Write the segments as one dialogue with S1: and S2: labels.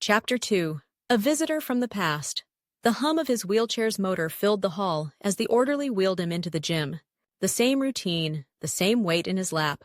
S1: Chapter 2. A Visitor from the Past. The hum of his wheelchair's motor filled the hall as the orderly wheeled him into the gym. The same routine, the same weight in his lap.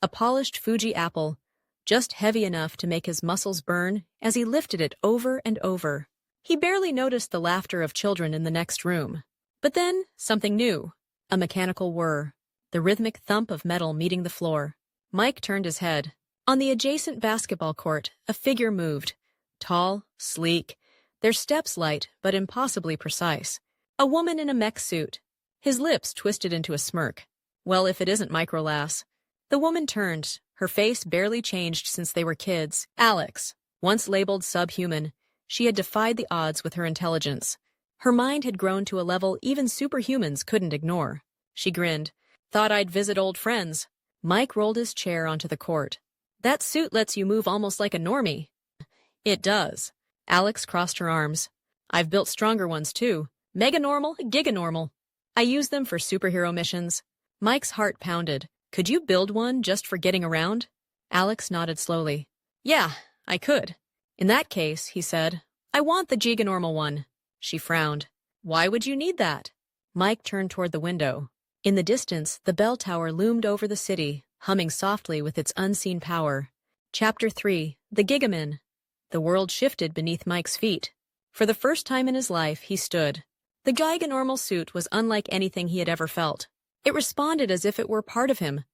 S1: A polished Fuji apple, just heavy enough to make his muscles burn as he lifted it over and over. He barely noticed the laughter of children in the next room. But then, something new. A mechanical whir. The rhythmic thump of metal meeting the floor. Mike turned his head. On the adjacent basketball court, a figure moved. Tall, sleek, their steps light but impossibly precise. A woman in a mech suit. His lips twisted into a smirk. Well, if it isn't Microlass. The woman turned, her face barely changed since they were kids. Alex, once labeled subhuman, she had defied the odds with her intelligence. Her mind had grown to a level even superhumans couldn't ignore. She grinned. Thought I'd visit old friends. Mike rolled his chair onto the court. That suit lets you move almost like a normie. It does. Alex crossed her arms. I've built stronger ones too. Mega-normal, giga-normal. I use them for superhero missions. Mike's heart pounded. Could you build one just for getting around? Alex nodded slowly. Yeah, I could. In that case, he said, I want the giga-normal one. She frowned. Why would you need that? Mike turned toward the window. In the distance, the bell tower loomed over the city, humming softly with its unseen power. Chapter 3. The Gigaman. The world shifted beneath Mike's feet. For the first time in his life, he stood. The giga-normal suit was unlike anything he had ever felt. It responded as if it were part of him,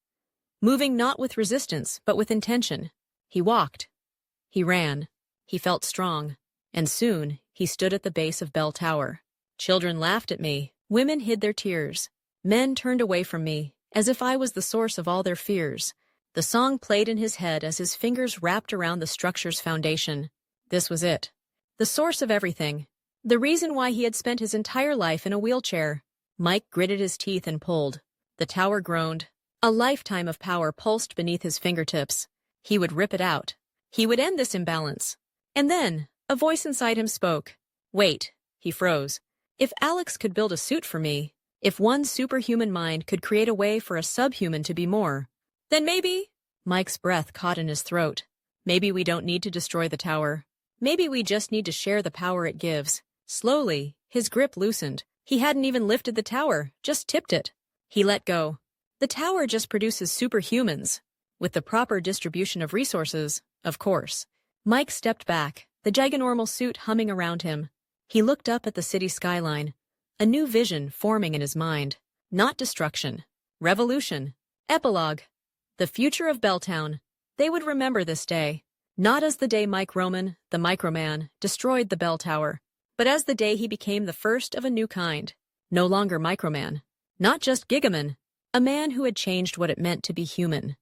S1: moving not with resistance, but with intention. He walked. He ran. He felt strong. And soon, he stood at the base of Bell Tower. Children laughed at me. Women hid their tears. Men turned away from me, as if I was the source of all their fears. The song played in his head as his fingers wrapped around the structure's foundation. This was it. The source of everything. The reason why he had spent his entire life in a wheelchair. Mike gritted his teeth and pulled. The tower groaned. A lifetime of power pulsed beneath his fingertips. He would rip it out. He would end this imbalance. And then, a voice inside him spoke. Wait. He froze. If Alex could build a suit for me, if one superhuman mind could create a way for a subhuman to be more, then maybe... Mike's breath caught in his throat. Maybe we don't need to destroy the tower. Maybe we just need to share the power it gives. Slowly, his grip loosened. He hadn't even lifted the tower, just tipped it. He let go. The tower just produces superhumans. With the proper distribution of resources, of course. Mike stepped back, the giganormal suit humming around him. He looked up at the city skyline, a new vision forming in his mind. Not destruction. Revolution. Epilogue. The future of Belltown. They would remember this day. Not as the day Mike Roman, the Microman, destroyed the bell tower, but as the day he became the first of a new kind. No longer Microman. Not just Gigaman. A man who had changed what it meant to be human.